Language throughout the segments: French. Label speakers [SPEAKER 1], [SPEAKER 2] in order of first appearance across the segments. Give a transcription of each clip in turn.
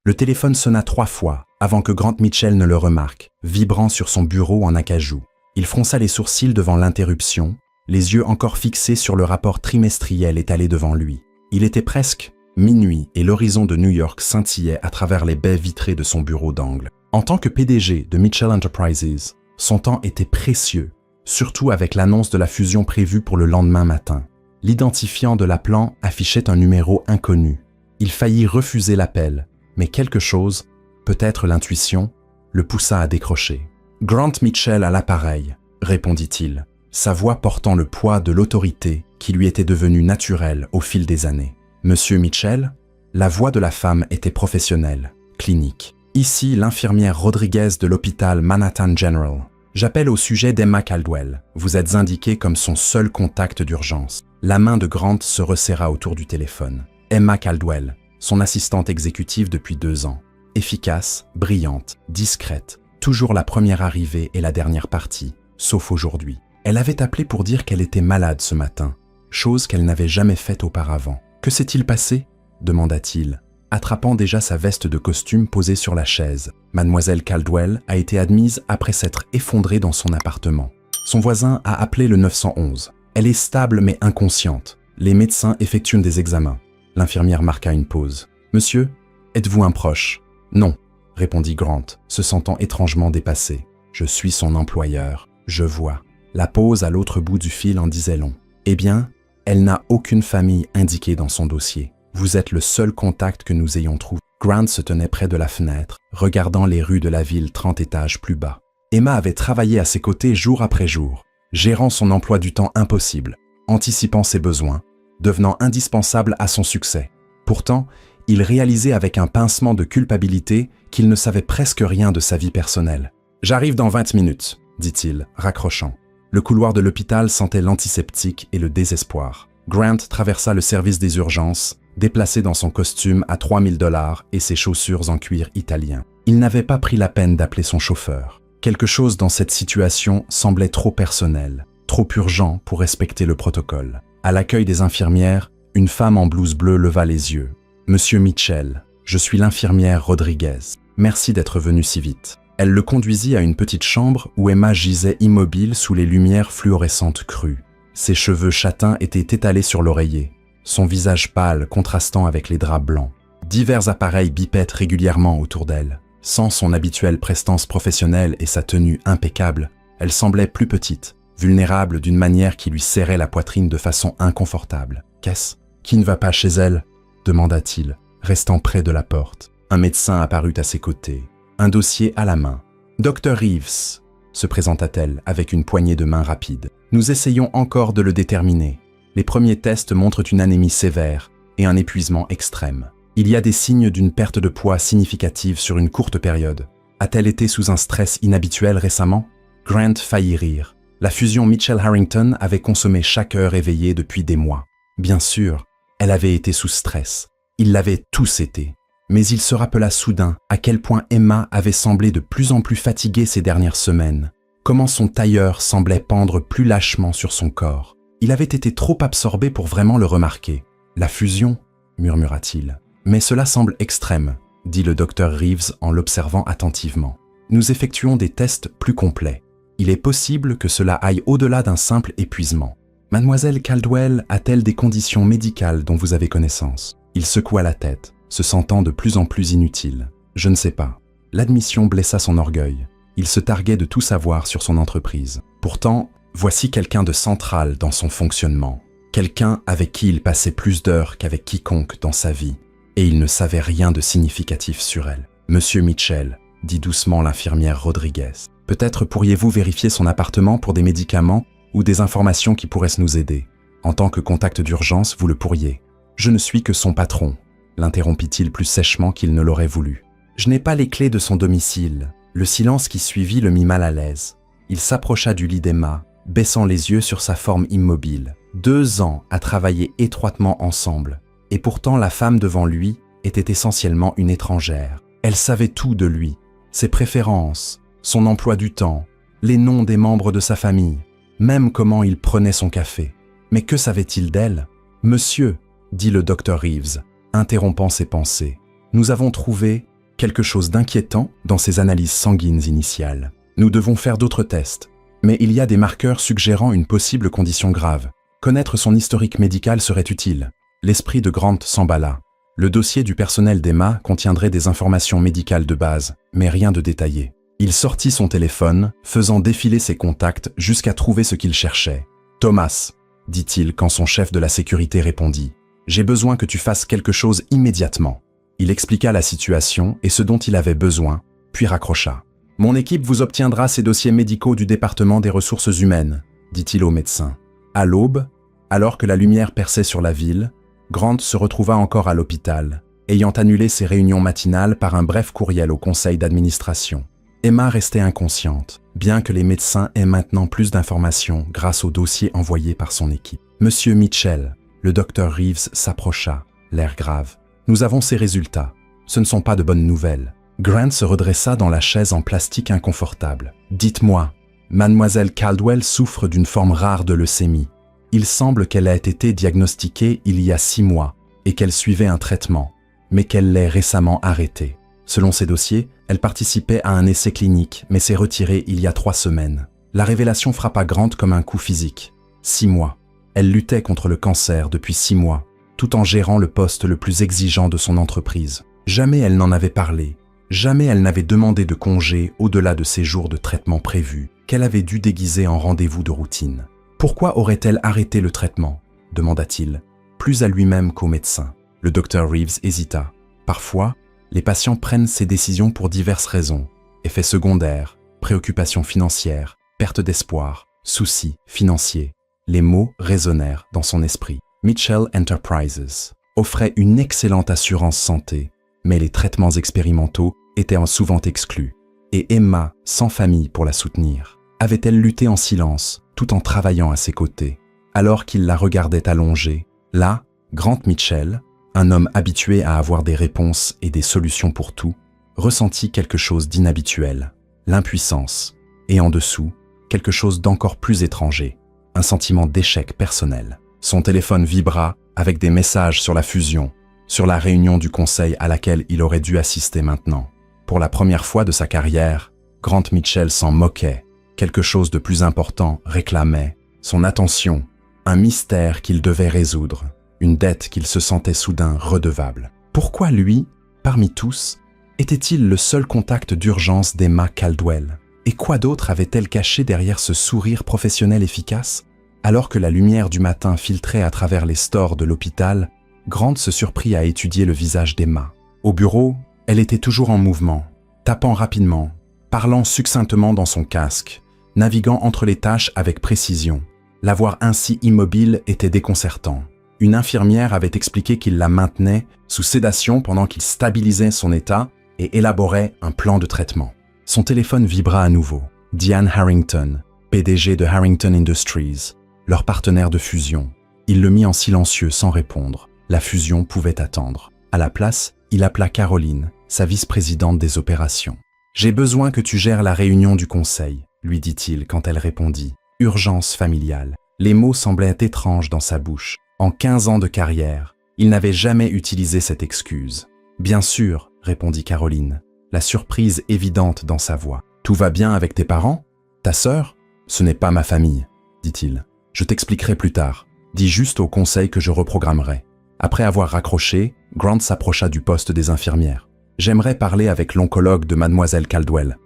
[SPEAKER 1] Le téléphone sonna 3 fois avant que Grant Mitchell ne le remarque, vibrant sur son bureau en acajou. Il fronça les sourcils devant l'interruption, les yeux encore fixés sur le rapport trimestriel étalé devant lui. Il était presque minuit et l'horizon de New York scintillait à travers les baies vitrées de son bureau d'angle. En tant que PDG de Mitchell Enterprises, son temps était précieux, surtout avec l'annonce de la fusion prévue pour le lendemain matin. L'identifiant de l'appelant affichait un numéro inconnu. Il faillit refuser l'appel, mais quelque chose, peut-être l'intuition, le poussa à décrocher. « Grant Mitchell à l'appareil », répondit-il, sa voix portant le poids de l'autorité qui lui était devenue naturelle au fil des années. « Monsieur Mitchell ?» La voix de la femme était professionnelle, clinique. « Ici l'infirmière Rodriguez de l'hôpital Manhattan General. J'appelle au sujet d'Emma Caldwell. Vous êtes indiqué comme son seul contact d'urgence. » La main de Grant se resserra autour du téléphone. Emma Caldwell, son assistante exécutive depuis 2 ans. Efficace, brillante, discrète, toujours la première arrivée et la dernière partie, sauf aujourd'hui. Elle avait appelé pour dire qu'elle était malade ce matin, chose qu'elle n'avait jamais faite auparavant. « Que s'est-il passé ?» demanda-t-il, attrapant déjà sa veste de costume posée sur la chaise. Mademoiselle Caldwell a été admise après s'être effondrée dans son appartement. Son voisin a appelé le 911. Elle est stable mais inconsciente. Les médecins effectuent des examens. L'infirmière marqua une pause. « Monsieur, êtes-vous un proche ?»« Non, » répondit Grant, se sentant étrangement dépassé. « Je suis son employeur. Je vois. » La pause à l'autre bout du fil en disait long. « Eh bien, elle n'a aucune famille indiquée dans son dossier. Vous êtes le seul contact que nous ayons trouvé. » Grant se tenait près de la fenêtre, regardant les rues de la ville 30 étages plus bas. Emma avait travaillé à ses côtés jour après jour, gérant son emploi du temps impossible, anticipant ses besoins, devenant indispensable à son succès. Pourtant, il réalisait avec un pincement de culpabilité qu'il ne savait presque rien de sa vie personnelle. « J'arrive dans 20 minutes, » dit-il, raccrochant. Le couloir de l'hôpital sentait l'antiseptique et le désespoir. Grant traversa le service des urgences, déplacé dans son costume à 3000 $ et ses chaussures en cuir italien. Il n'avait pas pris la peine d'appeler son chauffeur. Quelque chose dans cette situation semblait trop personnel, trop urgent pour respecter le protocole. À l'accueil des infirmières, une femme en blouse bleue leva les yeux. « Monsieur Mitchell, je suis l'infirmière Rodriguez. Merci d'être venu si vite. » Elle le conduisit à une petite chambre où Emma gisait immobile sous les lumières fluorescentes crues. Ses cheveux châtains étaient étalés sur l'oreiller, son visage pâle contrastant avec les draps blancs. Divers appareils bipaient régulièrement autour d'elle. Sans son habituelle prestance professionnelle et sa tenue impeccable, elle semblait plus petite, vulnérable d'une manière qui lui serrait la poitrine de façon inconfortable. « Qu'est-ce ? Qui ne va pas chez elle ?» demanda-t-il, restant près de la porte. Un médecin apparut à ses côtés, un dossier à la main. « Dr. Reeves » se présenta-t-elle avec une poignée de main rapide. « Nous essayons encore de le déterminer. Les premiers tests montrent une anémie sévère et un épuisement extrême. Il y a des signes d'une perte de poids significative sur une courte période. A-t-elle été sous un stress inhabituel récemment ?» Grant faillit rire. La fusion Mitchell-Harrington avait consommé chaque heure éveillée depuis des mois. Bien sûr, elle avait été sous stress. Ils l'avaient tous été. Mais il se rappela soudain à quel point Emma avait semblé de plus en plus fatiguée ces dernières semaines. Comment son tailleur semblait pendre plus lâchement sur son corps. Il avait été trop absorbé pour vraiment le remarquer. « La fusion ?» murmura-t-il. « Mais cela semble extrême, » dit le docteur Reeves en l'observant attentivement. « Nous effectuons des tests plus complets. Il est possible que cela aille au-delà d'un simple épuisement. Mademoiselle Caldwell a-t-elle des conditions médicales dont vous avez connaissance ?» Il secoua la tête, se sentant de plus en plus inutile. « Je ne sais pas. » L'admission blessa son orgueil. Il se targuait de tout savoir sur son entreprise. Pourtant, voici quelqu'un de central dans son fonctionnement. Quelqu'un avec qui il passait plus d'heures qu'avec quiconque dans sa vie. Et il ne savait rien de significatif sur elle. « Monsieur Mitchell », dit doucement l'infirmière Rodriguez. « Peut-être pourriez-vous vérifier son appartement pour des médicaments ou des informations qui pourraient nous aider. En tant que contact d'urgence, vous le pourriez. Je ne suis que son patron. » L'interrompit-il plus sèchement qu'il ne l'aurait voulu. « Je n'ai pas les clés de son domicile. » Le silence qui suivit le mit mal à l'aise. Il s'approcha du lit d'Emma, baissant les yeux sur sa forme immobile. 2 ans à travailler étroitement ensemble. Et pourtant la femme devant lui était essentiellement une étrangère. Elle savait tout de lui, ses préférences, son emploi du temps, les noms des membres de sa famille, même comment il prenait son café. Mais que savait-il d'elle ? « Monsieur, dit le docteur Reeves, interrompant ses pensées, nous avons trouvé quelque chose d'inquiétant dans ces analyses sanguines initiales. Nous devons faire d'autres tests, mais il y a des marqueurs suggérant une possible condition grave. Connaître son historique médical serait utile. L'esprit de Grant s'emballa. Le dossier du personnel d'Emma contiendrait des informations médicales de base, mais rien de détaillé. Il sortit son téléphone, faisant défiler ses contacts jusqu'à trouver ce qu'il cherchait. « Thomas », dit-il quand son chef de la sécurité répondit, « j'ai besoin que tu fasses quelque chose immédiatement. » Il expliqua la situation et ce dont il avait besoin, puis raccrocha. « Mon équipe vous obtiendra ces dossiers médicaux du département des ressources humaines, » dit-il au médecin. À l'aube, alors que la lumière perçait sur la ville, Grant se retrouva encore à l'hôpital, ayant annulé ses réunions matinales par un bref courriel au conseil d'administration. Emma restait inconsciente, bien que les médecins aient maintenant plus d'informations grâce au dossier envoyé par son équipe. « Monsieur Mitchell », le docteur Reeves s'approcha, l'air grave. « Nous avons ces résultats. Ce ne sont pas de bonnes nouvelles. » Grant se redressa dans la chaise en plastique inconfortable. « Dites-moi, mademoiselle Caldwell souffre d'une forme rare de leucémie. Il semble qu'elle ait été diagnostiquée il y a 6 mois et qu'elle suivait un traitement, mais qu'elle l'ait récemment arrêté. Selon ses dossiers, elle participait à un essai clinique, mais s'est retirée il y a 3 semaines. La révélation frappa Grant comme un coup physique. 6 mois. Elle luttait contre le cancer depuis 6 mois, tout en gérant le poste le plus exigeant de son entreprise. Jamais elle n'en avait parlé. Jamais elle n'avait demandé de congé au-delà de ses jours de traitement prévus, qu'elle avait dû déguiser en rendez-vous de routine. Pourquoi aurait-elle arrêté le traitement ? Demanda-t-il, plus à lui-même qu'au médecin. Le docteur Reeves hésita. Parfois, les patients prennent ces décisions pour diverses raisons. Effets secondaires, préoccupations financières, perte d'espoir, soucis financiers. Les mots résonnèrent dans son esprit. Mitchell Enterprises offrait une excellente assurance santé, mais les traitements expérimentaux étaient souvent exclus. Et Emma, sans famille pour la soutenir, avait-elle lutté en silence, tout en travaillant à ses côtés, alors qu'il la regardait allongée. Là, Grant Mitchell, un homme habitué à avoir des réponses et des solutions pour tout, ressentit quelque chose d'inhabituel, l'impuissance, et en dessous, quelque chose d'encore plus étranger, un sentiment d'échec personnel. Son téléphone vibra avec des messages sur la fusion, sur la réunion du conseil à laquelle il aurait dû assister maintenant. Pour la première fois de sa carrière, Grant Mitchell s'en moquait. Quelque chose de plus important réclamait son attention, un mystère qu'il devait résoudre, une dette qu'il se sentait soudain redevable. Pourquoi lui, parmi tous, était-il le seul contact d'urgence d'Emma Caldwell? Et quoi d'autre avait-elle caché derrière ce sourire professionnel efficace? Alors que la lumière du matin filtrait à travers les stores de l'hôpital, Grant se surprit à étudier le visage d'Emma. Au bureau, elle était toujours en mouvement, tapant rapidement, parlant succinctement dans son casque, naviguant entre les tâches avec précision. La voir ainsi immobile était déconcertant. Une infirmière avait expliqué qu'il la maintenait sous sédation pendant qu'il stabilisait son état et élaborait un plan de traitement. Son téléphone vibra à nouveau. Diane Harrington, PDG de Harrington Industries, leur partenaire de fusion. Il le mit en silencieux sans répondre. La fusion pouvait attendre. À la place, il appela Caroline, sa vice-présidente des opérations. « J'ai besoin que tu gères la réunion du conseil », lui dit-il quand elle répondit. « Urgence familiale ». Les mots semblaient étranges dans sa bouche. En 15 ans de carrière, il n'avait jamais utilisé cette excuse. « Bien sûr », répondit Caroline, la surprise évidente dans sa voix. « Tout va bien avec tes parents ? Ta sœur ? Ce n'est pas ma famille, dit-il. « Je t'expliquerai plus tard. Dis juste au conseil que je reprogrammerai. » Après avoir raccroché, Grant s'approcha du poste des infirmières. « J'aimerais parler avec l'oncologue de mademoiselle Caldwell. »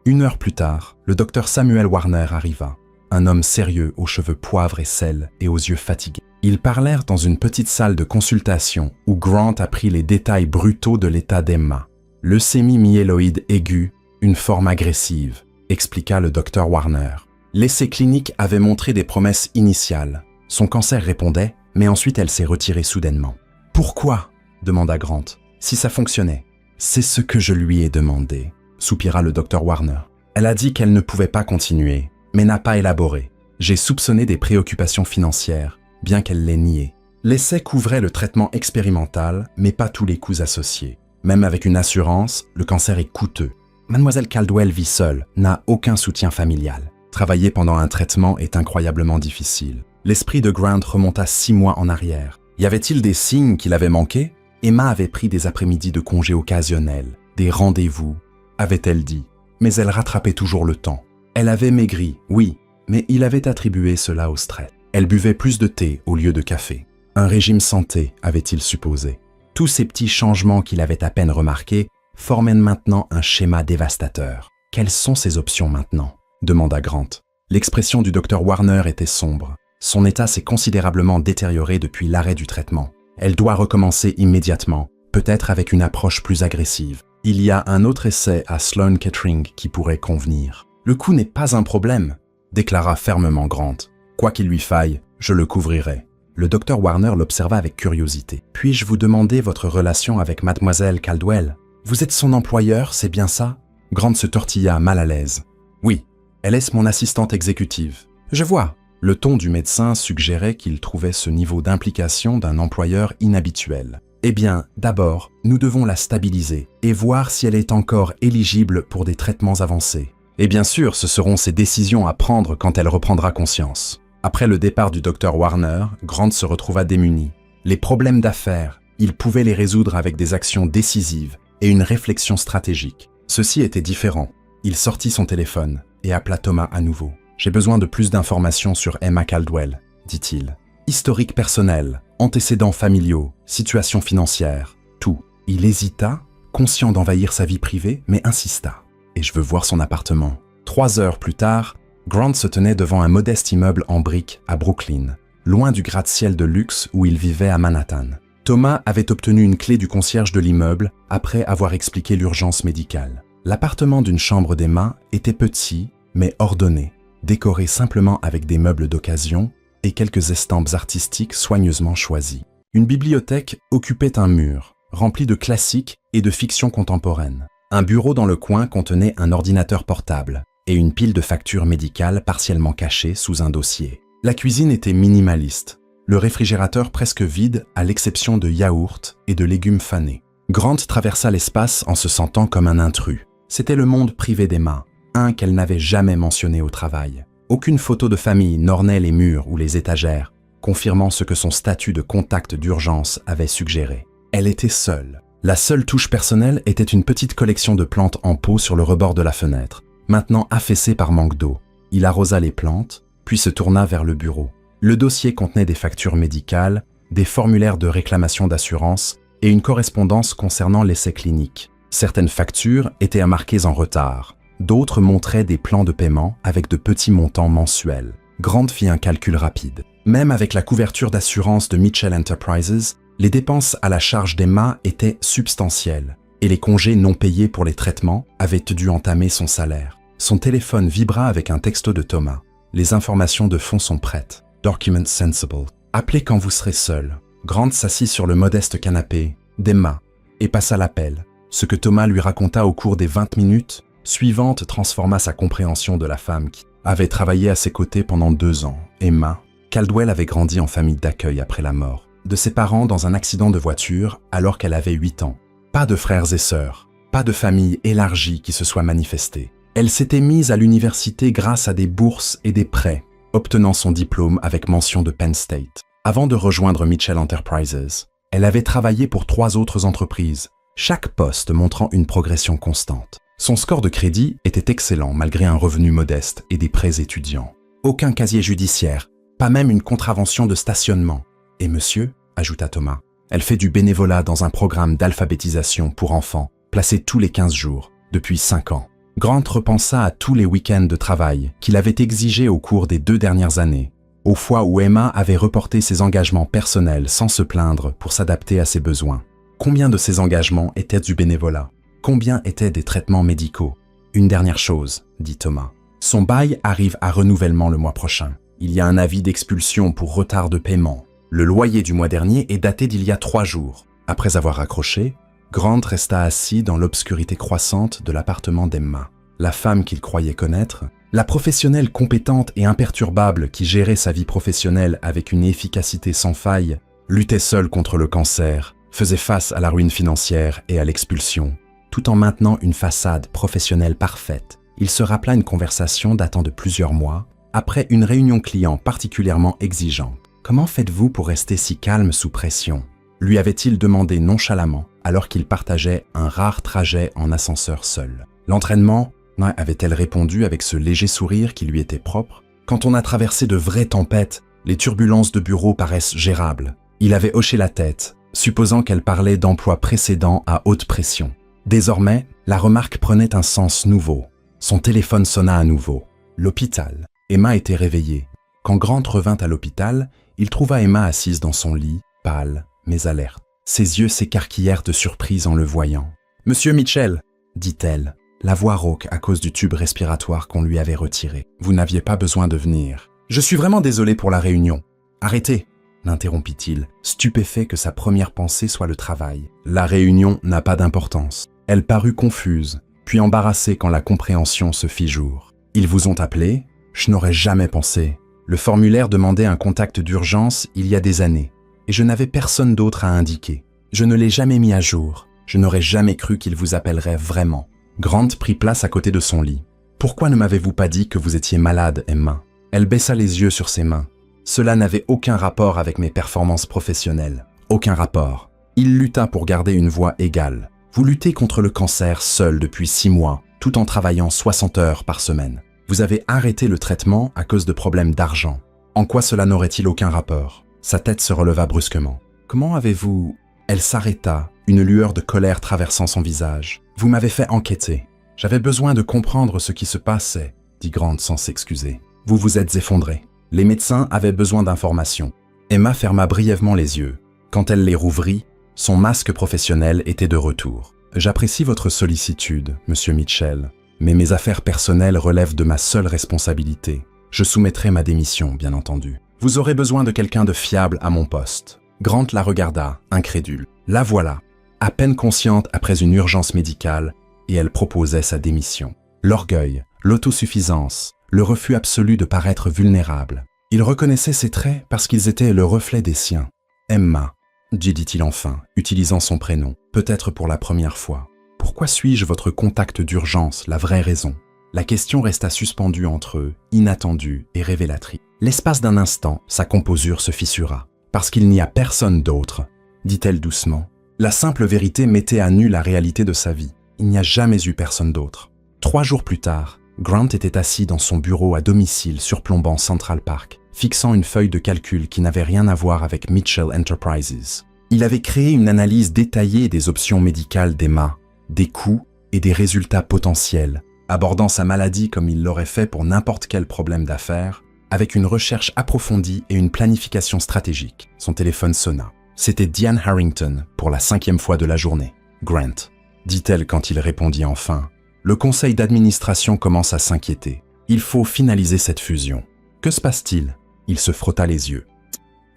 [SPEAKER 1] 1 heure plus tard, le docteur Samuel Warner arriva, un homme sérieux aux cheveux poivre et sel et aux yeux fatigués. Ils parlèrent dans une petite salle de consultation où Grant apprit les détails brutaux de l'état d'Emma. « Leucémie myéloïde aiguë, une forme agressive », expliqua le docteur Warner. L'essai clinique avait montré des promesses initiales. Son cancer répondait, mais ensuite elle s'est retirée soudainement. « Pourquoi ?» demanda Grant. « Si ça fonctionnait. »« C'est ce que je lui ai demandé. » soupira le docteur Warner. Elle a dit qu'elle ne pouvait pas continuer, mais n'a pas élaboré. J'ai soupçonné des préoccupations financières, bien qu'elle l'ait nié. L'essai couvrait le traitement expérimental, mais pas tous les coûts associés. Même avec une assurance, le cancer est coûteux. Mademoiselle Caldwell vit seule, n'a aucun soutien familial. Travailler pendant un traitement est incroyablement difficile. L'esprit de Grant remonta 6 mois en arrière. Y avait-il des signes qu'il avait manqués? Emma avait pris des après-midi de congé occasionnels, des rendez-vous, avait-elle dit. Mais elle rattrapait toujours le temps. Elle avait maigri, oui, mais il avait attribué cela au stress. Elle buvait plus de thé au lieu de café. Un régime santé, avait-il supposé. Tous ces petits changements qu'il avait à peine remarqués formaient maintenant un schéma dévastateur. Quelles sont ses options maintenant ? Demanda Grant. L'expression du docteur Warner était sombre. Son état s'est considérablement détérioré depuis l'arrêt du traitement. Elle doit recommencer immédiatement, peut-être avec une approche plus agressive. Il y a un autre essai à Sloan Kettering qui pourrait convenir. Le coût n'est pas un problème, déclara fermement Grant. Quoi qu'il lui faille, je le couvrirai. Le docteur Warner l'observa avec curiosité. Puis-je vous demander votre relation avec mademoiselle Caldwell ? Vous êtes son employeur, c'est bien ça ? Grant se tortilla mal à l'aise. Oui, elle est mon assistante exécutive. Je vois. Le ton du médecin suggérait qu'il trouvait ce niveau d'implication d'un employeur inhabituel. Eh bien, d'abord, nous devons la stabiliser et voir si elle est encore éligible pour des traitements avancés. Et bien sûr, ce seront ses décisions à prendre quand elle reprendra conscience. Après le départ du docteur Warner, Grant se retrouva démuni. Les problèmes d'affaires, il pouvait les résoudre avec des actions décisives et une réflexion stratégique. Ceci était différent. Il sortit son téléphone et appela Thomas à nouveau. « J'ai besoin de plus d'informations sur Emma Caldwell », dit-il. « Historique personnel, antécédents familiaux, situation financière, tout. » Il hésita, conscient d'envahir sa vie privée, mais insista. « Et je veux voir son appartement. » 3 heures plus tard, Grant se tenait devant un modeste immeuble en briques à Brooklyn, loin du gratte-ciel de luxe où il vivait à Manhattan. Thomas avait obtenu une clé du concierge de l'immeuble après avoir expliqué l'urgence médicale. L'appartement d'une chambre d'Emma était petit, mais ordonné, décoré simplement avec des meubles d'occasion et quelques estampes artistiques soigneusement choisies. Une bibliothèque occupait un mur, rempli de classiques et de fiction contemporaine. Un bureau dans le coin contenait un ordinateur portable et une pile de factures médicales partiellement cachées sous un dossier. La cuisine était minimaliste, le réfrigérateur presque vide à l'exception de yaourts et de légumes fanés. Grant traversa l'espace en se sentant comme un intrus. C'était le monde privé d'Emma, un qu'elle n'avait jamais mentionné au travail. Aucune photo de famille n'ornait les murs ou les étagères, confirmant ce que son statut de contact d'urgence avait suggéré. Elle était seule. La seule touche personnelle était une petite collection de plantes en pot sur le rebord de la fenêtre, maintenant affaissée par manque d'eau. Il arrosa les plantes, puis se tourna vers le bureau. Le dossier contenait des factures médicales, des formulaires de réclamation d'assurance et une correspondance concernant l'essai clinique. Certaines factures étaient marquées en retard. D'autres montraient des plans de paiement avec de petits montants mensuels. Grant fit un calcul rapide. Même avec la couverture d'assurance de Mitchell Enterprises, les dépenses à la charge d'Emma étaient substantielles et les congés non payés pour les traitements avaient dû entamer son salaire. Son téléphone vibra avec un texto de Thomas. Les informations de fonds sont prêtes. Document sensible. Appelez quand vous serez seul. Grant s'assit sur le modeste canapé d'Emma et passa l'appel. Ce que Thomas lui raconta au cours des 20 minutes suivantes transforma sa compréhension de la femme qui avait travaillé à ses côtés pendant 2 ans. Emma Caldwell avait grandi en famille d'accueil après la mort de ses parents dans un accident de voiture alors qu'elle avait 8 ans. Pas de frères et sœurs, pas de famille élargie qui se soit manifestée. Elle s'était mise à l'université grâce à des bourses et des prêts, obtenant son diplôme avec mention de Penn State. Avant de rejoindre Mitchell Enterprises, elle avait travaillé pour 3 autres entreprises, chaque poste montrant une progression constante. Son score de crédit était excellent malgré un revenu modeste et des prêts étudiants. Aucun casier judiciaire, pas même une contravention de stationnement. Et monsieur, ajouta Thomas, elle fait du bénévolat dans un programme d'alphabétisation pour enfants, placé tous les 15 jours, depuis 5 ans. Grant repensa à tous les week-ends de travail qu'il avait exigés au cours des 2 dernières années, aux fois où Emma avait reporté ses engagements personnels sans se plaindre pour s'adapter à ses besoins. Combien de ces engagements étaient du bénévolat? Combien étaient des traitements médicaux? Une dernière chose, dit Thomas. Son bail arrive à renouvellement le mois prochain. Il y a un avis d'expulsion pour retard de paiement. Le loyer du mois dernier est daté d'il y a 3 jours. Après avoir raccroché, Grant resta assis dans l'obscurité croissante de l'appartement d'Emma. La femme qu'il croyait connaître, la professionnelle compétente et imperturbable qui gérait sa vie professionnelle avec une efficacité sans faille, luttait seule contre le cancer, faisait face à la ruine financière et à l'expulsion, tout en maintenant une façade professionnelle parfaite. Il se rappela une conversation datant de plusieurs mois, après une réunion client particulièrement exigeante. « Comment faites-vous pour rester si calme sous pression ?» lui avait-il demandé nonchalamment alors qu'il partageait un rare trajet en ascenseur seul. L'entraînement, avait-elle répondu avec ce léger sourire qui lui était propre. Quand on a traversé de vraies tempêtes, les turbulences de bureau paraissent gérables. Il avait hoché la tête, supposant qu'elle parlait d'emplois précédents à haute pression. Désormais, la remarque prenait un sens nouveau. Son téléphone sonna à nouveau. L'hôpital. Emma était réveillée. Quand Grant revint à l'hôpital, il trouva Emma assise dans son lit, pâle, mais alerte. Ses yeux s'écarquillèrent de surprise en le voyant. « Monsieur Mitchell !» dit-elle, la voix rauque à cause du tube respiratoire qu'on lui avait retiré. « Vous n'aviez pas besoin de venir. Je suis vraiment désolé pour la réunion. Arrêtez !» l'interrompit-il, stupéfait que sa première pensée soit le travail. La réunion n'a pas d'importance. Elle parut confuse, puis embarrassée quand la compréhension se fit jour. « Ils vous ont appelé ? Je n'aurais jamais pensé. Le formulaire demandait un contact d'urgence il y a des années, et je n'avais personne d'autre à indiquer. Je ne l'ai jamais mis à jour. Je n'aurais jamais cru qu'il vous appellerait vraiment. » Grant prit place à côté de son lit. « Pourquoi ne m'avez-vous pas dit que vous étiez malade, Emma ?» Elle baissa les yeux sur ses mains. Cela n'avait aucun rapport avec mes performances professionnelles. Aucun rapport. Il lutta pour garder une voix égale. Vous luttez contre le cancer seul depuis 6 mois, tout en travaillant 60 heures par semaine. Vous avez arrêté le traitement à cause de problèmes d'argent. En quoi cela n'aurait-il aucun rapport? Sa tête se releva brusquement. Comment avez-vous... Elle s'arrêta, une lueur de colère traversant son visage. Vous m'avez fait enquêter. J'avais besoin de comprendre ce qui se passait, dit Grant sans s'excuser. Vous vous êtes effondré. Les médecins avaient besoin d'informations. Emma ferma brièvement les yeux. Quand elle les rouvrit, son masque professionnel était de retour. J'apprécie votre sollicitude, monsieur Mitchell, mais mes affaires personnelles relèvent de ma seule responsabilité. Je soumettrai ma démission, bien entendu. Vous aurez besoin de quelqu'un de fiable à mon poste. Grant la regarda, incrédule. La voilà, à peine consciente après une urgence médicale, et elle proposait sa démission. L'orgueil, l'autosuffisance, le refus absolu de paraître vulnérable. Il reconnaissait ces traits parce qu'ils étaient le reflet des siens. « Emma », dit-il enfin, utilisant son prénom, peut-être pour la première fois. « Pourquoi suis-je votre contact d'urgence, la vraie raison ?» La question resta suspendue entre eux, inattendue et révélatrice. L'espace d'un instant, sa composure se fissura. « Parce qu'il n'y a personne d'autre », dit-elle doucement. La simple vérité mettait à nu la réalité de sa vie. Il n'y a jamais eu personne d'autre. 3 jours plus tard, Grant était assis dans son bureau à domicile surplombant Central Park, fixant une feuille de calcul qui n'avait rien à voir avec Mitchell Enterprises. Il avait créé une analyse détaillée des options médicales d'Emma, des coûts et des résultats potentiels, abordant sa maladie comme il l'aurait fait pour n'importe quel problème d'affaires, avec une recherche approfondie et une planification stratégique. Son téléphone sonna. C'était Diane Harrington pour la 5e fois de la journée. « Grant », dit-elle quand il répondit enfin. Le conseil d'administration commence à s'inquiéter. Il faut finaliser cette fusion. Que se passe-t-il? Il se frotta les yeux.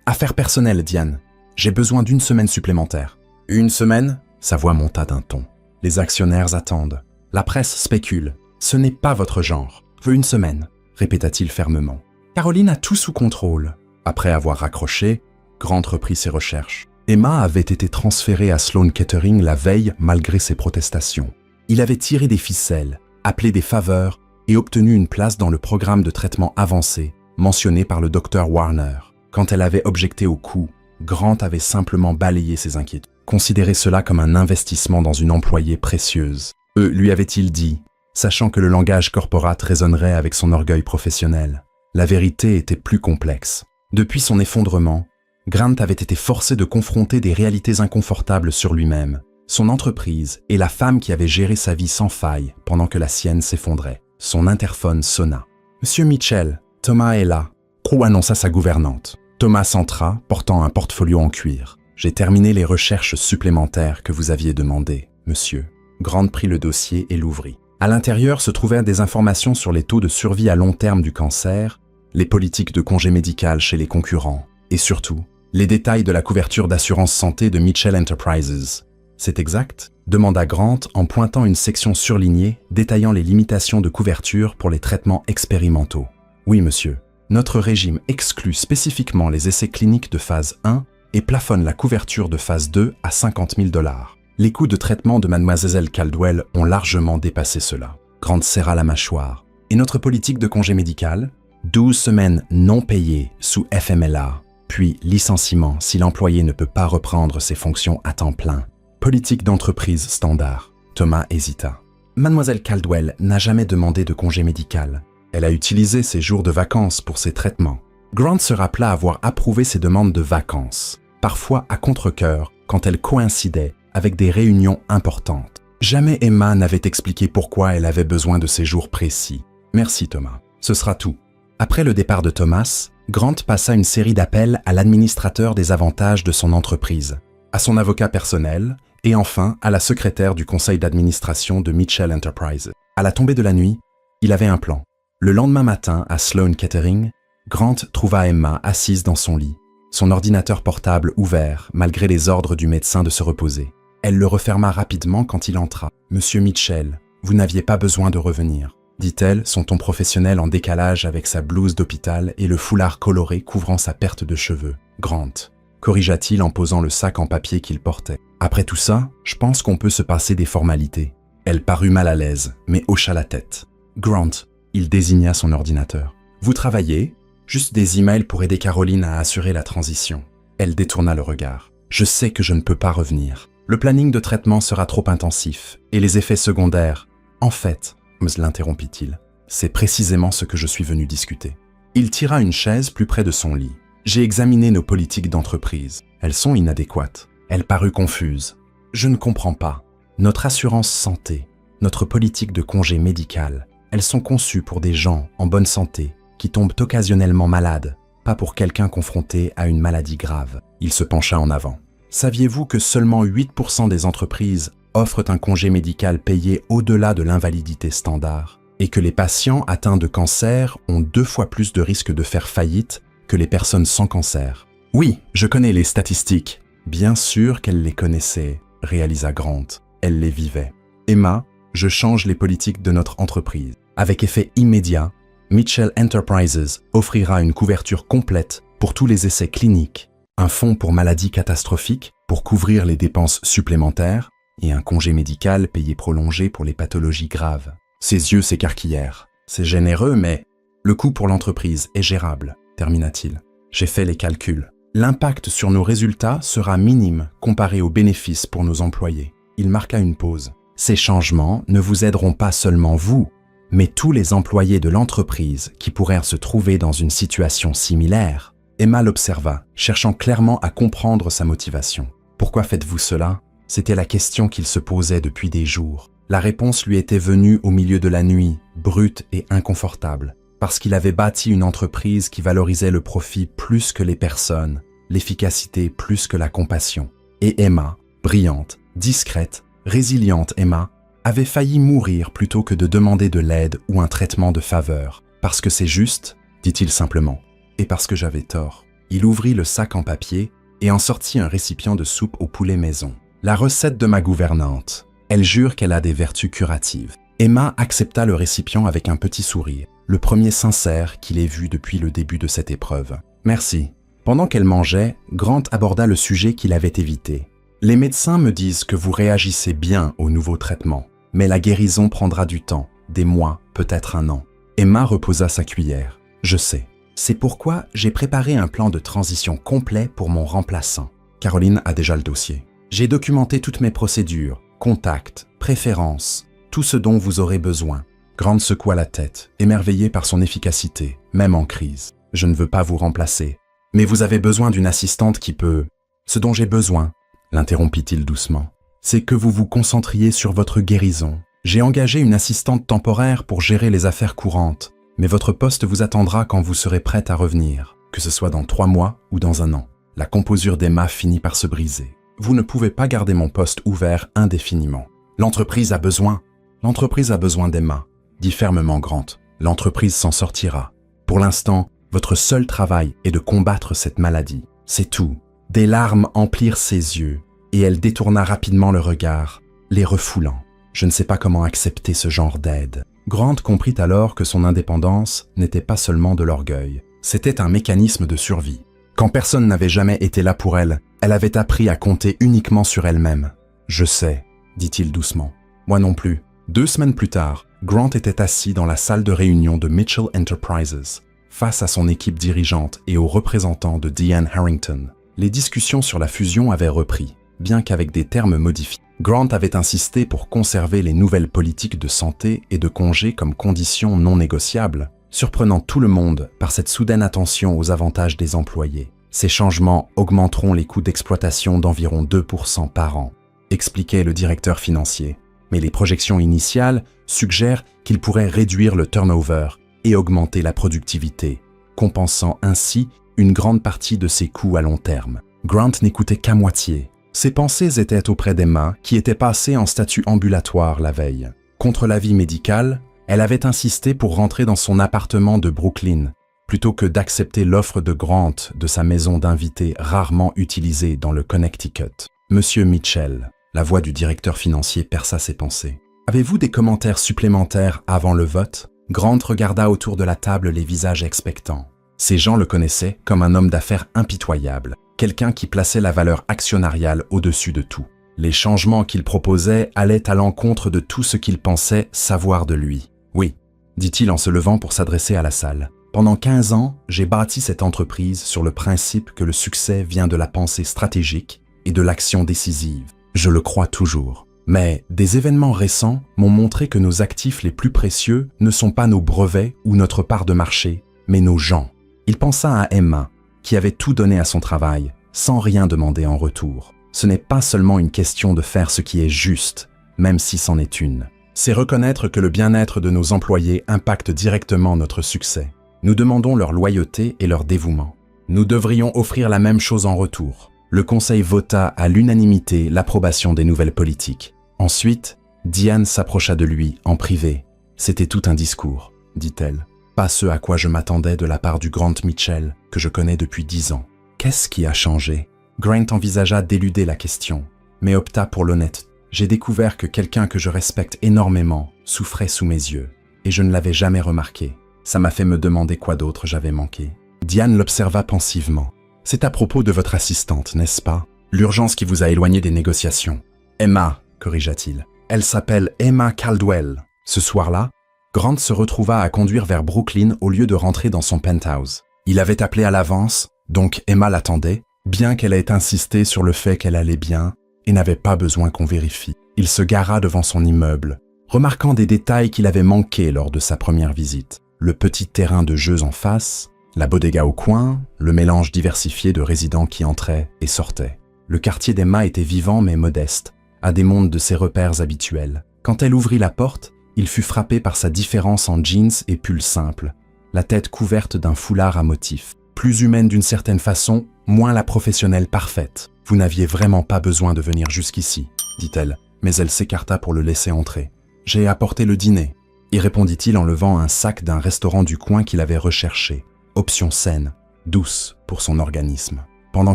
[SPEAKER 1] Affaires personnelles, Diane. J'ai besoin d'1 semaine supplémentaire. 1 semaine? Sa voix monta d'un ton. Les actionnaires attendent. La presse spécule. Ce n'est pas votre genre. Veux 1 semaine, répéta-t-il fermement. Caroline a tout sous contrôle. Après avoir raccroché, Grant reprit ses recherches. Emma avait été transférée à Sloan Kettering la veille malgré ses protestations. Il avait tiré des ficelles, appelé des faveurs et obtenu une place dans le programme de traitement avancé mentionné par le docteur Warner. Quand elle avait objecté au coût, Grant avait simplement balayé ses inquiétudes. Considéré cela comme un investissement dans une employée précieuse. Lui avait-il dit, sachant que le langage corporate résonnerait avec son orgueil professionnel. La vérité était plus complexe. Depuis son effondrement, Grant avait été forcé de confronter des réalités inconfortables sur lui-même, son entreprise et la femme qui avait géré sa vie sans faille pendant que la sienne s'effondrait. Son interphone sonna. « Monsieur Mitchell, Thomas est là. » Prou annonça sa gouvernante. Thomas entra, portant un portfolio en cuir. « J'ai terminé les recherches supplémentaires que vous aviez demandées, monsieur. » Grant prit le dossier et l'ouvrit. À l'intérieur se trouvèrent des informations sur les taux de survie à long terme du cancer, les politiques de congé médical chez les concurrents, et surtout, les détails de la couverture d'assurance santé de Mitchell Enterprises. « C'est exact ?» demanda Grant en pointant une section surlignée détaillant les limitations de couverture pour les traitements expérimentaux. « Oui, monsieur. Notre régime exclut spécifiquement les essais cliniques de phase 1 et plafonne la couverture de phase 2 à 50 000 $. Les coûts de traitement de Mademoiselle Caldwell ont largement dépassé cela. » Grant serra la mâchoire. « Et notre politique de congé médical ? 12 semaines non payées sous FMLA. puis licenciement si l'employé ne peut pas reprendre ses fonctions à temps plein. Politique d'entreprise standard. Thomas hésita. Mademoiselle Caldwell n'a jamais demandé de congé médical. Elle a utilisé ses jours de vacances pour ses traitements. Grant se rappela avoir approuvé ses demandes de vacances, parfois à contre-cœur quand elles coïncidaient avec des réunions importantes. Jamais Emma n'avait expliqué pourquoi elle avait besoin de ces jours précis. Merci Thomas, ce sera tout. Après le départ de Thomas, Grant passa une série d'appels à l'administrateur des avantages de son entreprise, à son avocat personnel et enfin à la secrétaire du conseil d'administration de Mitchell Enterprises. À la tombée de la nuit, il avait un plan. Le lendemain matin, à Sloan Kettering, Grant trouva Emma assise dans son lit, son ordinateur portable ouvert malgré les ordres du médecin de se reposer. Elle le referma rapidement quand il entra. « Monsieur Mitchell, vous n'aviez pas besoin de revenir », dit-elle, son ton professionnel en décalage avec sa blouse d'hôpital et le foulard coloré couvrant sa perte de cheveux. « Grant », corrigea-t-il en posant le sac en papier qu'il portait. « Après tout ça, je pense qu'on peut se passer des formalités. » Elle parut mal à l'aise, mais hocha la tête. « Grant », il désigna son ordinateur. « Vous travaillez ? Juste des emails pour aider Caroline à assurer la transition. » Elle détourna le regard. « Je sais que je ne peux pas revenir. Le planning de traitement sera trop intensif, et les effets secondaires. En fait, l'interrompit-il, c'est précisément ce que je suis venu discuter. » Il tira une chaise plus près de son lit. « J'ai examiné nos politiques d'entreprise. Elles sont inadéquates. » Elle parut confuse. « Je ne comprends pas. Notre assurance santé, notre politique de congé médical, elles sont conçues pour des gens en bonne santé qui tombent occasionnellement malades, pas pour quelqu'un confronté à une maladie grave. » Il se pencha en avant. « Saviez-vous que seulement 8% des entreprises offrent un congé médical payé au-delà de l'invalidité standard et que les patients atteints de cancer ont 2 fois plus de risques de faire faillite que les personnes sans cancer? » « Oui, je connais les statistiques. » Bien sûr qu'elle les connaissait, réalisa Grant. Elle les vivait. « Emma, je change les politiques de notre entreprise. Avec effet immédiat, Mitchell Enterprises offrira une couverture complète pour tous les essais cliniques, un fonds pour maladies catastrophiques pour couvrir les dépenses supplémentaires et un congé médical payé prolongé pour les pathologies graves. » Ses yeux s'écarquillèrent. « C'est généreux, mais le coût pour l'entreprise est gérable, » termina-t-il. « J'ai fait les calculs. L'impact sur nos résultats sera minime comparé aux bénéfices pour nos employés. » Il marqua une pause. « Ces changements ne vous aideront pas seulement vous, mais tous les employés de l'entreprise qui pourraient se trouver dans une situation similaire. » Emma l'observa, cherchant clairement à comprendre sa motivation. « Pourquoi faites-vous cela ?» C'était la question qu'il se posait depuis des jours. La réponse lui était venue au milieu de la nuit, brute et inconfortable, parce qu'il avait bâti une entreprise qui valorisait le profit plus que les personnes, l'efficacité plus que la compassion. Et Emma, brillante, discrète, résiliente Emma, avait failli mourir plutôt que de demander de l'aide ou un traitement de faveur. « Parce que c'est juste, » dit-il simplement, « et parce que j'avais tort. » Il ouvrit le sac en papier et en sortit un récipient de soupe au poulet maison. « La recette de ma gouvernante. Elle jure qu'elle a des vertus curatives. » Emma accepta le récipient avec un petit sourire, le premier sincère qu'il ait vu depuis le début de cette épreuve. « Merci. » Pendant qu'elle mangeait, Grant aborda le sujet qu'il avait évité. « Les médecins me disent que vous réagissez bien au nouveau traitement, mais la guérison prendra du temps, des mois, peut-être un an. » Emma reposa sa cuillère. « Je sais. C'est pourquoi j'ai préparé un plan de transition complet pour mon remplaçant. Caroline a déjà le dossier. J'ai documenté toutes mes procédures, contacts, préférences, tout ce dont vous aurez besoin. » Grant secoua la tête, émerveillé par son efficacité, même en crise. « Je ne veux pas vous remplacer. Mais vous avez besoin d'une assistante qui peut... » « Ce dont j'ai besoin, » l'interrompit-il doucement, « c'est que vous vous concentriez sur votre guérison. J'ai engagé une assistante temporaire pour gérer les affaires courantes, mais votre poste vous attendra quand vous serez prête à revenir, que ce soit dans 3 mois ou dans 1 an. » La composure d'Emma finit par se briser. « Vous ne pouvez pas garder mon poste ouvert indéfiniment. L'entreprise a besoin d'Emma, » dit fermement Grant. « L'entreprise s'en sortira. Pour l'instant, votre seul travail est de combattre cette maladie. C'est tout. » Des larmes emplirent ses yeux, et elle détourna rapidement le regard, les refoulant. Je ne sais pas comment accepter ce genre d'aide. Grant comprit alors que son indépendance n'était pas seulement de l'orgueil. C'était un mécanisme de survie. Quand personne n'avait jamais été là pour elle, elle avait appris à compter uniquement sur elle-même. « Je sais », dit-il doucement. « Moi non plus. » 2 semaines plus tard, Grant était assis dans la salle de réunion de Mitchell Enterprises, face à son équipe dirigeante et aux représentants de Diane Harrington. Les discussions sur la fusion avaient repris, bien qu'avec des termes modifiés. Grant avait insisté pour conserver les nouvelles politiques de santé et de congés comme conditions non négociables, surprenant tout le monde par cette soudaine attention aux avantages des employés. Ces changements augmenteront les coûts d'exploitation d'environ 2% par an, expliquait le directeur financier. Mais les projections initiales suggèrent qu'ils pourraient réduire le turnover et augmenter la productivité, compensant ainsi une grande partie de ses coûts à long terme. Grant n'écoutait qu'à moitié. Ses pensées étaient auprès d'Emma, qui était passée en statut ambulatoire la veille. Contre l'avis médical, elle avait insisté pour rentrer dans son appartement de Brooklyn, plutôt que d'accepter l'offre de Grant de sa maison d'invités rarement utilisée dans le Connecticut. Monsieur Mitchell, la voix du directeur financier perça ses pensées. Avez-vous des commentaires supplémentaires avant le vote? Grant regarda autour de la table les visages expectants. Ces gens le connaissaient comme un homme d'affaires impitoyable, quelqu'un qui plaçait la valeur actionnariale au-dessus de tout. Les changements qu'il proposait allaient à l'encontre de tout ce qu'il pensait savoir de lui. Oui, dit-il en se levant pour s'adresser à la salle. Pendant 15 ans, j'ai bâti cette entreprise sur le principe que le succès vient de la pensée stratégique et de l'action décisive. Je le crois toujours. Mais des événements récents m'ont montré que nos actifs les plus précieux ne sont pas nos brevets ou notre part de marché, mais nos gens. Il pensa à Emma, qui avait tout donné à son travail, sans rien demander en retour. Ce n'est pas seulement une question de faire ce qui est juste, même si c'en est une. C'est reconnaître que le bien-être de nos employés impacte directement notre succès. Nous demandons leur loyauté et leur dévouement. Nous devrions offrir la même chose en retour. Le Conseil vota à l'unanimité l'approbation des nouvelles politiques. Ensuite, Diane s'approcha de lui en privé. C'était tout un discours, dit-elle. Pas ce à quoi je m'attendais de la part du Grant Mitchell, que je connais depuis 10 ans. Qu'est-ce qui a changé? Grant envisagea d'éluder la question, mais opta pour l'honnêteté. J'ai découvert que quelqu'un que je respecte énormément souffrait sous mes yeux, et je ne l'avais jamais remarqué. Ça m'a fait me demander quoi d'autre j'avais manqué. Diane l'observa pensivement. C'est à propos de votre assistante, n'est-ce pas? L'urgence qui vous a éloigné des négociations. Emma, corrigea-t-il. Elle s'appelle Emma Caldwell. Ce soir-là, Grant se retrouva à conduire vers Brooklyn au lieu de rentrer dans son penthouse. Il avait appelé à l'avance, donc Emma l'attendait, bien qu'elle ait insisté sur le fait qu'elle allait bien et n'avait pas besoin qu'on vérifie. Il se gara devant son immeuble, remarquant des détails qu'il avait manqués lors de sa première visite. Le petit terrain de jeux en face, la bodega au coin, le mélange diversifié de résidents qui entraient et sortaient. Le quartier d'Emma était vivant mais modeste, à des mondes de ses repères habituels. Quand elle ouvrit la porte, il fut frappé par sa différence en jeans et pull simple, la tête couverte d'un foulard à motifs. Plus humaine d'une certaine façon, moins la professionnelle parfaite. « Vous n'aviez vraiment pas besoin de venir jusqu'ici, » dit-elle, mais elle s'écarta pour le laisser entrer. « J'ai apporté le dîner. » y répondit-il en levant un sac d'un restaurant du coin qu'il avait recherché. Option saine, douce pour son organisme. Pendant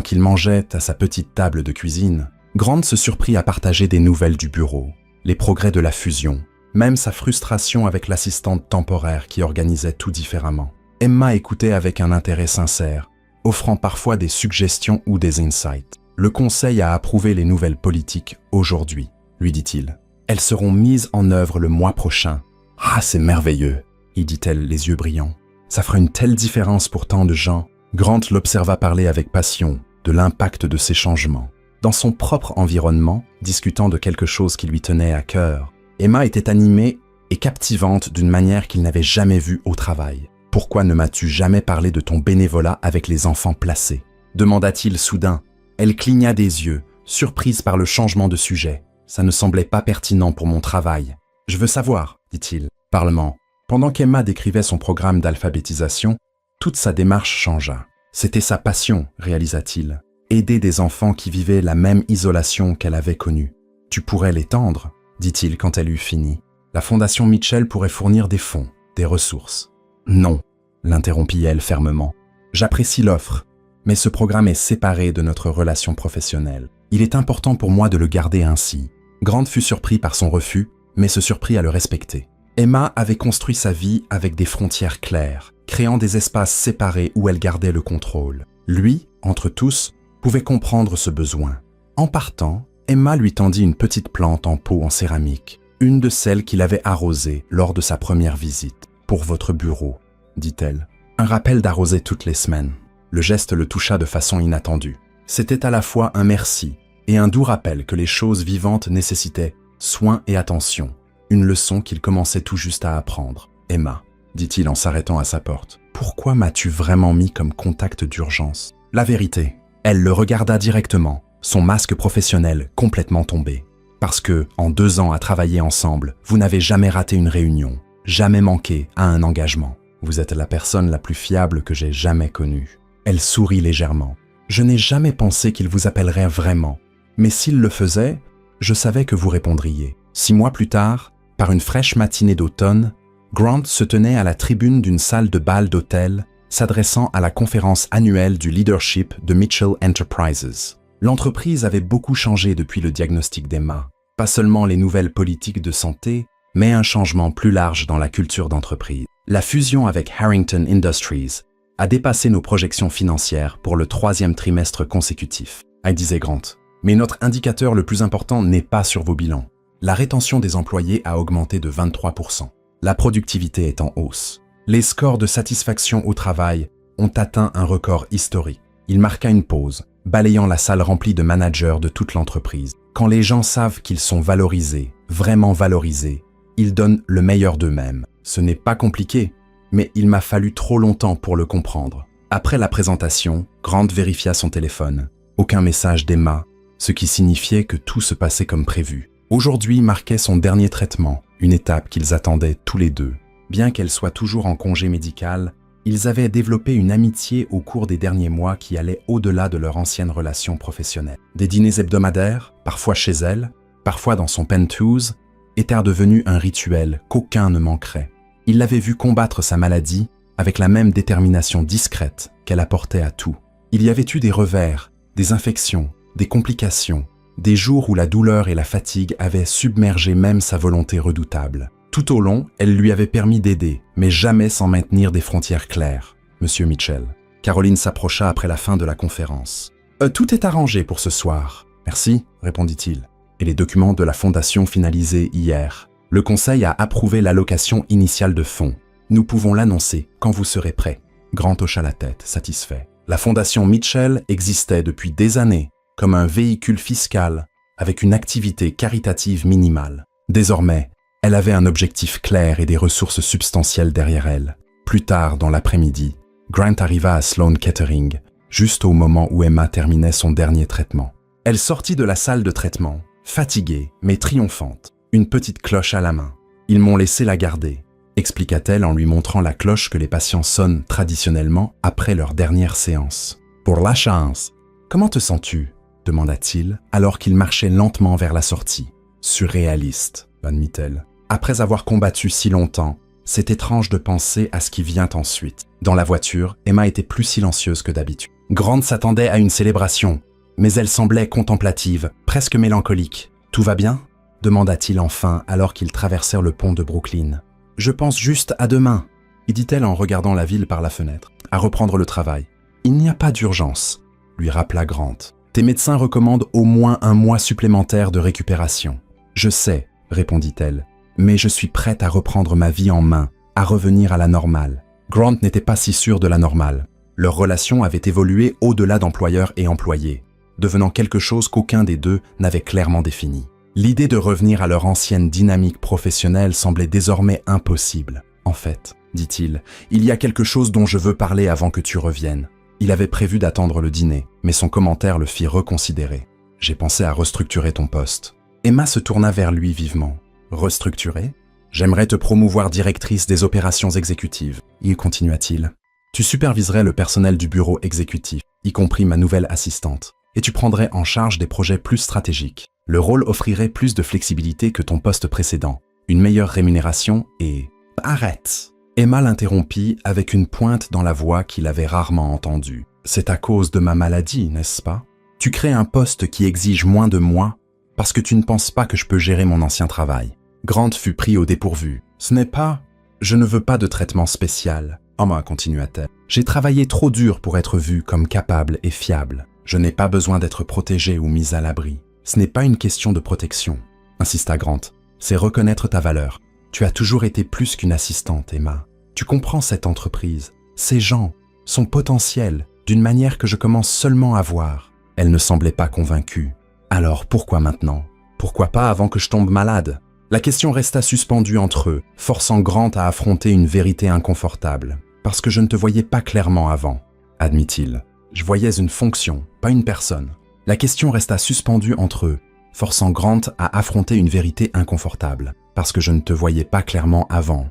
[SPEAKER 1] qu'il mangeait à sa petite table de cuisine, Grant se surprit à partager des nouvelles du bureau, les progrès de la fusion, même sa frustration avec l'assistante temporaire qui organisait tout différemment. Emma écoutait avec un intérêt sincère, offrant parfois des suggestions ou des insights. « Le conseil a approuvé les nouvelles politiques aujourd'hui, » lui dit-il. « Elles seront mises en œuvre le mois prochain. »« Ah, c'est merveilleux !» y dit-elle, les yeux brillants. « Ça fera une telle différence pour tant de gens. » Grant l'observa parler avec passion de l'impact de ces changements. Dans son propre environnement, discutant de quelque chose qui lui tenait à cœur, Emma était animée et captivante d'une manière qu'il n'avait jamais vue au travail. « Pourquoi ne m'as-tu jamais parlé de ton bénévolat avec les enfants placés ?» demanda-t-il soudain. Elle cligna des yeux, surprise par le changement de sujet. « Ça ne semblait pas pertinent pour mon travail. »« Je veux savoir, » dit-il, parlement. Pendant qu'Emma décrivait son programme d'alphabétisation, toute sa démarche changea. C'était sa passion, réalisa-t-il. Aider des enfants qui vivaient la même isolation qu'elle avait connue. « Tu pourrais l'étendre, » dit-il quand elle eut fini. « La Fondation Mitchell pourrait fournir des fonds, des ressources. »« Non, » l'interrompit-elle fermement. « J'apprécie l'offre, mais ce programme est séparé de notre relation professionnelle. Il est important pour moi de le garder ainsi. » Grant fut surpris par son refus, mais se surprit à le respecter. Emma avait construit sa vie avec des frontières claires, créant des espaces séparés où elle gardait le contrôle. Lui, entre tous, pouvait comprendre ce besoin. En partant, Emma lui tendit une petite plante en pot en céramique, une de celles qu'il avait arrosée lors de sa première visite. « Pour votre bureau, » dit-elle. Un rappel d'arroser toutes les semaines. Le geste le toucha de façon inattendue. C'était à la fois un merci et un doux rappel que les choses vivantes nécessitaient soin et attention. Une leçon qu'il commençait tout juste à apprendre. « Emma », dit-il en s'arrêtant à sa porte, « pourquoi m'as-tu vraiment mis comme contact d'urgence ?» La vérité, elle le regarda directement, son masque professionnel complètement tombé. Parce que, en 2 ans à travailler ensemble, vous n'avez jamais raté une réunion, jamais manqué à un engagement. Vous êtes la personne la plus fiable que j'ai jamais connue. Elle sourit légèrement. Je n'ai jamais pensé qu'il vous appellerait vraiment. Mais s'il le faisait, je savais que vous répondriez. 6 mois plus tard, par une fraîche matinée d'automne, Grant se tenait à la tribune d'une salle de bal d'hôtel, s'adressant à la conférence annuelle du leadership de Mitchell Enterprises. L'entreprise avait beaucoup changé depuis le diagnostic d'Emma. Pas seulement les nouvelles politiques de santé, mais un changement plus large dans la culture d'entreprise. La fusion avec Harrington Industries a dépassé nos projections financières pour le 3e trimestre consécutif, disait Grant. Mais notre indicateur le plus important n'est pas sur vos bilans. La rétention des employés a augmenté de 23%. La productivité est en hausse. Les scores de satisfaction au travail ont atteint un record historique. Il marqua une pause, balayant la salle remplie de managers de toute l'entreprise. Quand les gens savent qu'ils sont valorisés, vraiment valorisés, ils donnent le meilleur d'eux-mêmes. Ce n'est pas compliqué, mais il m'a fallu trop longtemps pour le comprendre. Après la présentation, Grant vérifia son téléphone. Aucun message d'Emma, ce qui signifiait que tout se passait comme prévu. Aujourd'hui marquait son dernier traitement, une étape qu'ils attendaient tous les deux. Bien qu'elle soit toujours en congé médical, ils avaient développé une amitié au cours des derniers mois qui allait au-delà de leur ancienne relation professionnelle. Des dîners hebdomadaires, parfois chez elle, parfois dans son penthouse, étaient devenus un rituel qu'aucun ne manquerait. Il l'avait vu combattre sa maladie avec la même détermination discrète qu'elle apportait à tout. Il y avait eu des revers, des infections, des complications, des jours où la douleur et la fatigue avaient submergé même sa volonté redoutable. Tout au long, elle lui avait permis d'aider, mais jamais sans maintenir des frontières claires. Monsieur Mitchell. Caroline s'approcha après la fin de la conférence. Tout est arrangé pour ce soir. Merci, répondit-il. Et les documents de la fondation finalisés hier. Le conseil a approuvé l'allocation initiale de fonds. Nous pouvons l'annoncer quand vous serez prêt. Grant hocha la tête, satisfait. La fondation Mitchell existait depuis des années comme un véhicule fiscal avec une activité caritative minimale. Désormais, elle avait un objectif clair et des ressources substantielles derrière elle. Plus tard dans l'après-midi, Grant arriva à Sloan Kettering, juste au moment où Emma terminait son dernier traitement. Elle sortit de la salle de traitement, fatiguée mais triomphante, une petite cloche à la main. « Ils m'ont laissé la garder », expliqua-t-elle en lui montrant la cloche que les patients sonnent traditionnellement après leur dernière séance. « Pour la chance. Comment te sens-tu » demanda-t-il alors qu'il marchait lentement vers la sortie. « Surréaliste », admit-elle. Après avoir combattu si longtemps, c'est étrange de penser à ce qui vient ensuite. Dans la voiture, Emma était plus silencieuse que d'habitude. Grant s'attendait à une célébration, mais elle semblait contemplative, presque mélancolique. « Tout va bien ?» demanda-t-il enfin alors qu'ils traversèrent le pont de Brooklyn. « Je pense juste à demain, » dit-elle en regardant la ville par la fenêtre, « à reprendre le travail. »« Il n'y a pas d'urgence, » lui rappela Grant. « Tes médecins recommandent au moins 1 mois supplémentaire de récupération. »« Je sais, » répondit-elle, « mais je suis prête à reprendre ma vie en main, à revenir à la normale. » Grant n'était pas si sûr de la normale. Leur relation avait évolué au-delà d'employeur et employé, devenant quelque chose qu'aucun des deux n'avait clairement défini. L'idée de revenir à leur ancienne dynamique professionnelle semblait désormais impossible. « En fait, » dit-il, « il y a quelque chose dont je veux parler avant que tu reviennes. » Il avait prévu d'attendre le dîner, mais son commentaire le fit reconsidérer. « J'ai pensé à restructurer ton poste. » Emma se tourna vers lui vivement. « Restructurer ? J'aimerais te promouvoir directrice des opérations exécutives. » Il continua-t-il. « Tu superviserais le personnel du bureau exécutif, y compris ma nouvelle assistante, et tu prendrais en charge des projets plus stratégiques. Le rôle offrirait plus de flexibilité que ton poste précédent, une meilleure rémunération et... » « Arrête !» Emma l'interrompit avec une pointe dans la voix qu'il avait rarement entendue. « C'est à cause de ma maladie, n'est-ce pas? Tu crées un poste qui exige moins de moi parce que tu ne penses pas que je peux gérer mon ancien travail. » Grant fut pris au dépourvu. « Ce n'est pas... Je ne veux pas de traitement spécial. » Emma continua-t-elle. « J'ai travaillé trop dur pour être vue comme capable et fiable. Je n'ai pas besoin d'être protégée ou mise à l'abri. Ce n'est pas une question de protection. » insista Grant. « C'est reconnaître ta valeur. Tu as toujours été plus qu'une assistante, Emma. Tu comprends cette entreprise, ces gens, son potentiel, d'une manière que je commence seulement à voir. Elle ne semblait pas convaincue. Alors pourquoi maintenant? Pourquoi pas avant que je tombe malade? La question resta suspendue entre eux, forçant Grant à affronter une vérité inconfortable. Parce que je ne te voyais pas clairement avant, admit-il. Je voyais une fonction, pas une personne. La question resta suspendue entre eux, forçant Grant à affronter une vérité inconfortable. Parce que je ne te voyais pas clairement avant,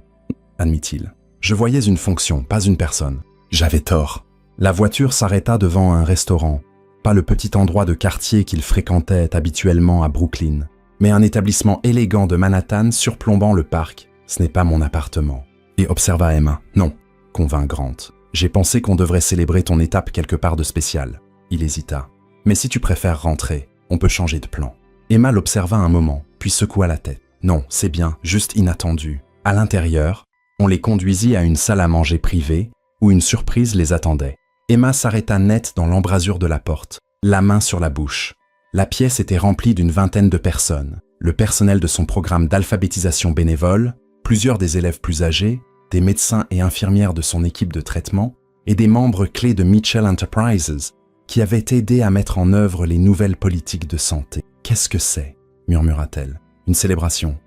[SPEAKER 1] admit-il. Je voyais une fonction, pas une personne. J'avais tort. La voiture s'arrêta devant un restaurant. Pas le petit endroit de quartier qu'il fréquentait habituellement à Brooklyn, mais un établissement élégant de Manhattan surplombant le parc. Ce n'est pas mon appartement. Et observa Emma. Non, convint Grant. J'ai pensé qu'on devrait célébrer ton étape quelque part de spécial. Il hésita. Mais si tu préfères rentrer, on peut changer de plan. Emma l'observa un moment, puis secoua la tête. Non, c'est bien, juste inattendu. À l'intérieur, on les conduisit à une salle à manger privée, où une surprise les attendait. Emma s'arrêta net dans l'embrasure de la porte, la main sur la bouche. La pièce était remplie d'une vingtaine de personnes, le personnel de son programme d'alphabétisation bénévole, plusieurs des élèves plus âgés, des médecins et infirmières de son équipe de traitement, et des membres clés de Mitchell Enterprises, qui avaient aidé à mettre en œuvre les nouvelles politiques de santé. « Qu'est-ce que c'est » murmura-t-elle. « Une célébration »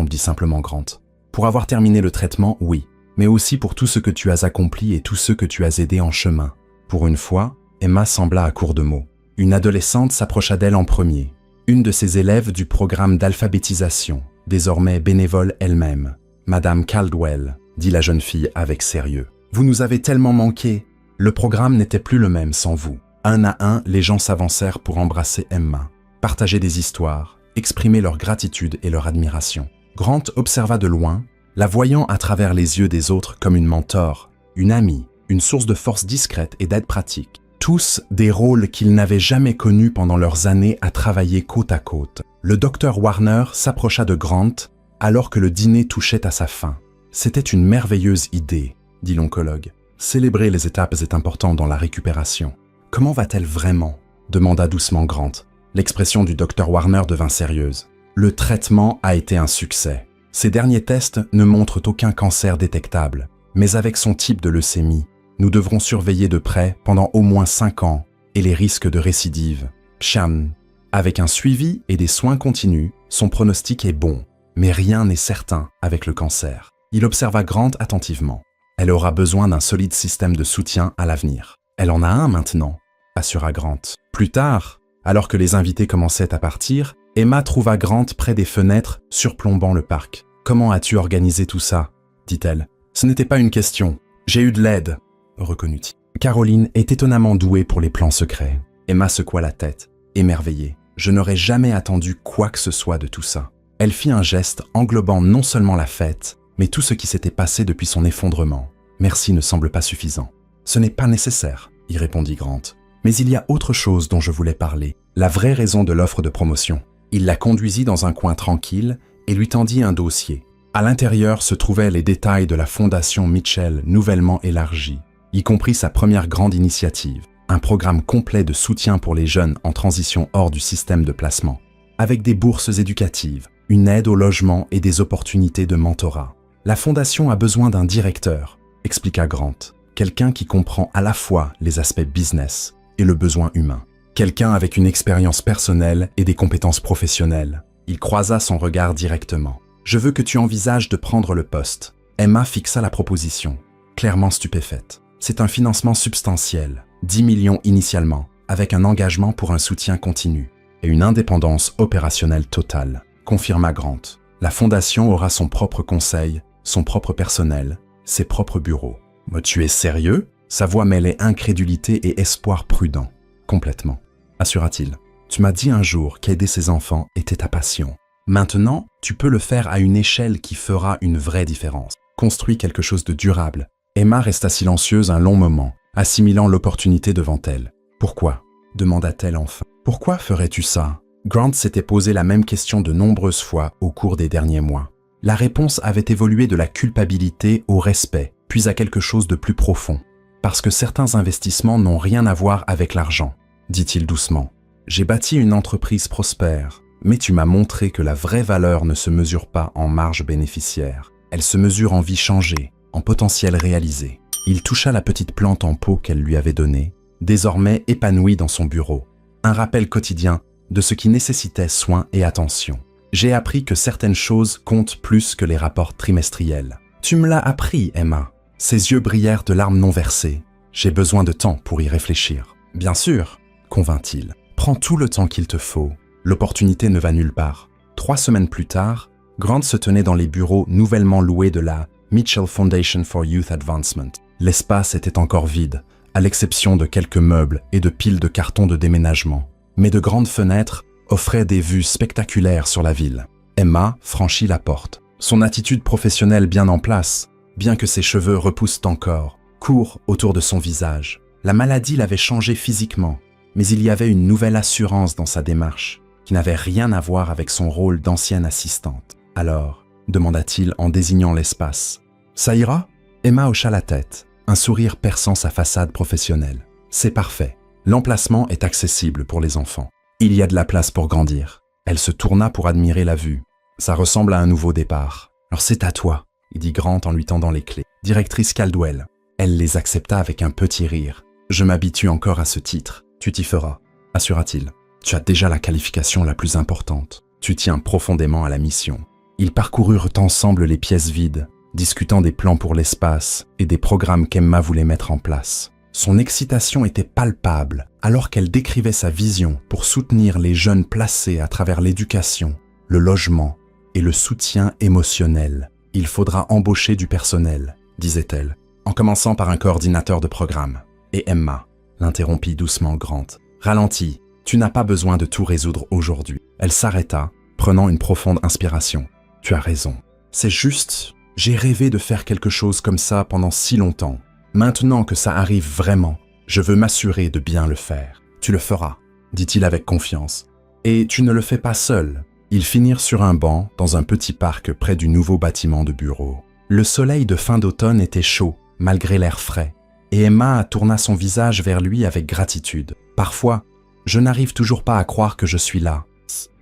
[SPEAKER 1] dit simplement Grant. « Pour avoir terminé le traitement, oui, mais aussi pour tout ce que tu as accompli et tous ceux que tu as aidés en chemin. » Pour une fois, Emma sembla à court de mots. Une adolescente s'approcha d'elle en premier, une de ses élèves du programme d'alphabétisation, désormais bénévole elle-même. « Madame Caldwell », dit la jeune fille avec sérieux. « Vous nous avez tellement manqué. Le programme n'était plus le même sans vous. » Un à un, les gens s'avancèrent pour embrasser Emma, partager des histoires, exprimer leur gratitude et leur admiration. Grant observa de loin, la voyant à travers les yeux des autres comme une mentor, une amie, une source de force discrète et d'aide pratique. Tous des rôles qu'ils n'avaient jamais connus pendant leurs années à travailler côte à côte. Le docteur Warner s'approcha de Grant alors que le dîner touchait à sa fin. « C'était une merveilleuse idée, » dit l'oncologue. « Célébrer les étapes est important dans la récupération. »« Comment va-t-elle vraiment ?» demanda doucement Grant. L'expression du docteur Warner devint sérieuse. « Le traitement a été un succès. Ces derniers tests ne montrent aucun cancer détectable, mais avec son type de leucémie, nous devrons surveiller de près pendant au moins 5 ans et les risques de récidive. Cham. Avec un suivi et des soins continus, son pronostic est bon, mais rien n'est certain avec le cancer. » Il observa Grant attentivement. « Elle aura besoin d'un solide système de soutien à l'avenir. »« Elle en a un maintenant, » assura Grant. Plus tard, alors que les invités commençaient à partir, Emma trouva Grant près des fenêtres surplombant le parc. « Comment as-tu organisé tout ça ?» dit-elle. « Ce n'était pas une question. J'ai eu de l'aide. » reconnut-il. Caroline est étonnamment douée pour les plans secrets. Emma secoua la tête, émerveillée. Je n'aurais jamais attendu quoi que ce soit de tout ça. Elle fit un geste englobant non seulement la fête, mais tout ce qui s'était passé depuis son effondrement. Merci ne semble pas suffisant. Ce n'est pas nécessaire, y répondit Grant. Mais il y a autre chose dont je voulais parler, la vraie raison de l'offre de promotion. Il la conduisit dans un coin tranquille et lui tendit un dossier. À l'intérieur se trouvaient les détails de la fondation Mitchell nouvellement élargie, y compris sa première grande initiative, un programme complet de soutien pour les jeunes en transition hors du système de placement, avec des bourses éducatives, une aide au logement et des opportunités de mentorat. La fondation a besoin d'un directeur, expliqua Grant, quelqu'un qui comprend à la fois les aspects business et le besoin humain, quelqu'un avec une expérience personnelle et des compétences professionnelles. Il croisa son regard directement. « Je veux que tu envisages de prendre le poste. » Emma fixa la proposition, clairement stupéfaite. C'est un financement substantiel, 10 millions initialement, avec un engagement pour un soutien continu et une indépendance opérationnelle totale, confirma Grant. La fondation aura son propre conseil, son propre personnel, ses propres bureaux. Mais tu es sérieux ? Sa voix mêlait incrédulité et espoir prudent. Complètement, assura-t-il. Tu m'as dit un jour qu'aider ses enfants était ta passion. Maintenant, tu peux le faire à une échelle qui fera une vraie différence. Construis quelque chose de durable. Emma resta silencieuse un long moment, assimilant l'opportunité devant elle. « Pourquoi » demanda-t-elle enfin. « Pourquoi ferais-tu ça ?» Grant s'était posé la même question de nombreuses fois au cours des derniers mois. La réponse avait évolué de la culpabilité au respect, puis à quelque chose de plus profond. « Parce que certains investissements n'ont rien à voir avec l'argent, » dit-il doucement. « J'ai bâti une entreprise prospère, mais tu m'as montré que la vraie valeur ne se mesure pas en marge bénéficiaire. Elle se mesure en vie changée, en potentiel réalisé. Il toucha la petite plante en pot qu'elle lui avait donnée, désormais épanouie dans son bureau. Un rappel quotidien de ce qui nécessitait soin et attention. J'ai appris que certaines choses comptent plus que les rapports trimestriels. Tu me l'as appris, Emma. Ses yeux brillèrent de larmes non versées. J'ai besoin de temps pour y réfléchir. Bien sûr, convint-il. Prends tout le temps qu'il te faut. L'opportunité ne va nulle part. 3 semaines plus tard, Grant se tenait dans les bureaux nouvellement loués de la Mitchell Foundation for Youth Advancement. L'espace était encore vide, à l'exception de quelques meubles et de piles de cartons de déménagement. Mais de grandes fenêtres offraient des vues spectaculaires sur la ville. Emma franchit la porte. Son attitude professionnelle bien en place, bien que ses cheveux repoussent encore, courts autour de son visage. La maladie l'avait changé physiquement, mais il y avait une nouvelle assurance dans sa démarche, qui n'avait rien à voir avec son rôle d'ancienne assistante. « Alors ?» demanda-t-il en désignant l'espace. « Ça ira ?» Emma hocha la tête, un sourire perçant sa façade professionnelle. « C'est parfait. L'emplacement est accessible pour les enfants. Il y a de la place pour grandir. » Elle se tourna pour admirer la vue. « Ça ressemble à un nouveau départ. Alors c'est à toi, » dit Grant en lui tendant les clés. « Directrice Caldwell. » Elle les accepta avec un petit rire. « Je m'habitue encore à ce titre. Tu t'y feras, » assura-t-il. « Tu as déjà la qualification la plus importante. Tu tiens profondément à la mission. » Ils parcoururent ensemble les pièces vides, discutant des plans pour l'espace et des programmes qu'Emma voulait mettre en place. Son excitation était palpable alors qu'elle décrivait sa vision pour soutenir les jeunes placés à travers l'éducation, le logement et le soutien émotionnel. « Il faudra embaucher du personnel, » disait-elle, en commençant par un coordinateur de programme. Et Emma l'interrompit doucement Grant. « Ralentis, tu n'as pas besoin de tout résoudre aujourd'hui. » Elle s'arrêta, prenant une profonde inspiration. « Tu as raison. C'est juste, j'ai rêvé de faire quelque chose comme ça pendant si longtemps. Maintenant que ça arrive vraiment, je veux m'assurer de bien le faire. Tu le feras, » dit-il avec confiance. « Et tu ne le fais pas seul. » Ils finirent sur un banc dans un petit parc près du nouveau bâtiment de bureau. Le soleil de fin d'automne était chaud, malgré l'air frais, et Emma tourna son visage vers lui avec gratitude. « Parfois, je n'arrive toujours pas à croire que je suis là, »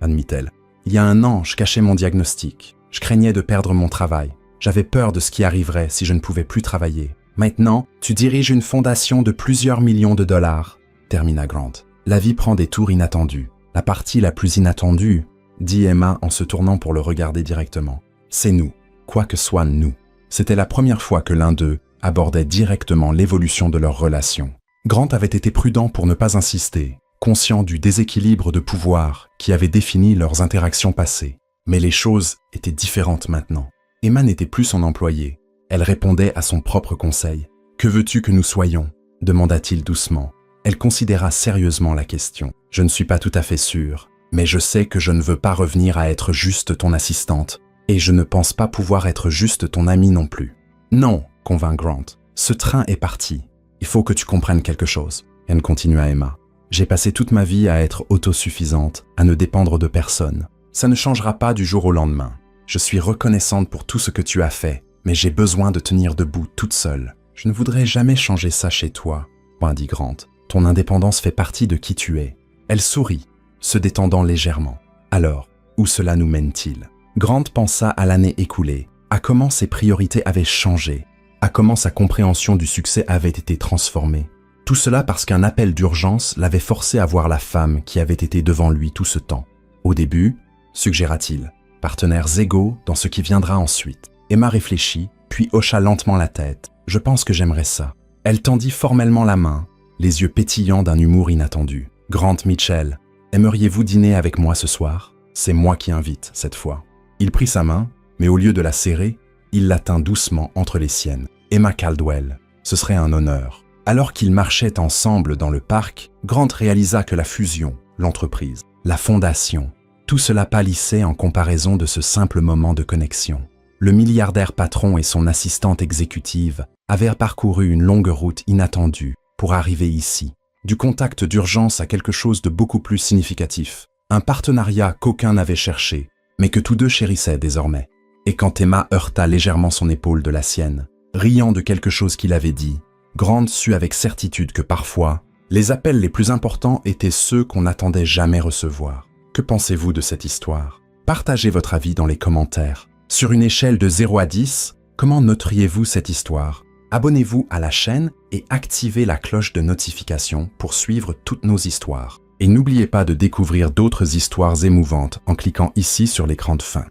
[SPEAKER 1] admit-elle. « Il y a un an, je cachais mon diagnostic. Je craignais de perdre mon travail. J'avais peur de ce qui arriverait si je ne pouvais plus travailler. Maintenant, tu diriges une fondation de plusieurs millions de dollars, » termina Grant. « La vie prend des tours inattendus. La partie la plus inattendue, » dit Emma en se tournant pour le regarder directement. « C'est nous, quoi que soit nous. » C'était la première fois que l'un d'eux abordait directement l'évolution de leur relation. Grant avait été prudent pour ne pas insister, conscient du déséquilibre de pouvoir qui avait défini leurs interactions passées. Mais les choses étaient différentes maintenant. Emma n'était plus son employée. Elle répondait à son propre conseil. « Que veux-tu que nous soyons ?» demanda-t-il doucement. Elle considéra sérieusement la question. « Je ne suis pas tout à fait sûre. Mais je sais que je ne veux pas revenir à être juste ton assistante, et je ne pense pas pouvoir être juste ton amie non plus. »« Non, » convint Grant, « ce train est parti. Il faut que tu comprennes quelque chose. » Elle continua Emma. « J'ai passé toute ma vie à être autosuffisante, à ne dépendre de personne. Ça ne changera pas du jour au lendemain. Je suis reconnaissante pour tout ce que tu as fait, mais j'ai besoin de tenir debout toute seule. Je ne voudrais jamais changer ça chez toi, » dit Grant. « Ton indépendance fait partie de qui tu es. » Elle sourit, se détendant légèrement. Alors, où cela nous mène-t-il? Grant pensa à l'année écoulée, à comment ses priorités avaient changé, à comment sa compréhension du succès avait été transformée. Tout cela parce qu'un appel d'urgence l'avait forcé à voir la femme qui avait été devant lui tout ce temps. Au début, suggéra-t-il, partenaires égaux dans ce qui viendra ensuite. Emma réfléchit, puis hocha lentement la tête. « Je pense que j'aimerais ça. » Elle tendit formellement la main, les yeux pétillants d'un humour inattendu. « Grant Mitchell, aimeriez-vous dîner avec moi ce soir? C'est moi qui invite, cette fois. » Il prit sa main, mais au lieu de la serrer, il la tint doucement entre les siennes. Emma Caldwell, ce serait un honneur. Alors qu'ils marchaient ensemble dans le parc, Grant réalisa que la fusion, l'entreprise, la fondation, tout cela pâlissait en comparaison de ce simple moment de connexion. Le milliardaire patron et son assistante exécutive avaient parcouru une longue route inattendue pour arriver ici. Du contact d'urgence à quelque chose de beaucoup plus significatif. Un partenariat qu'aucun n'avait cherché, mais que tous deux chérissaient désormais. Et quand Emma heurta légèrement son épaule de la sienne, riant de quelque chose qu'il avait dit, Grant sut avec certitude que parfois, les appels les plus importants étaient ceux qu'on n'attendait jamais recevoir. Que pensez-vous de cette histoire? Partagez votre avis dans les commentaires. Sur une échelle de 0 à 10, comment noteriez-vous cette histoire? Abonnez-vous à la chaîne et activez la cloche de notification pour suivre toutes nos histoires. Et n'oubliez pas de découvrir d'autres histoires émouvantes en cliquant ici sur l'écran de fin.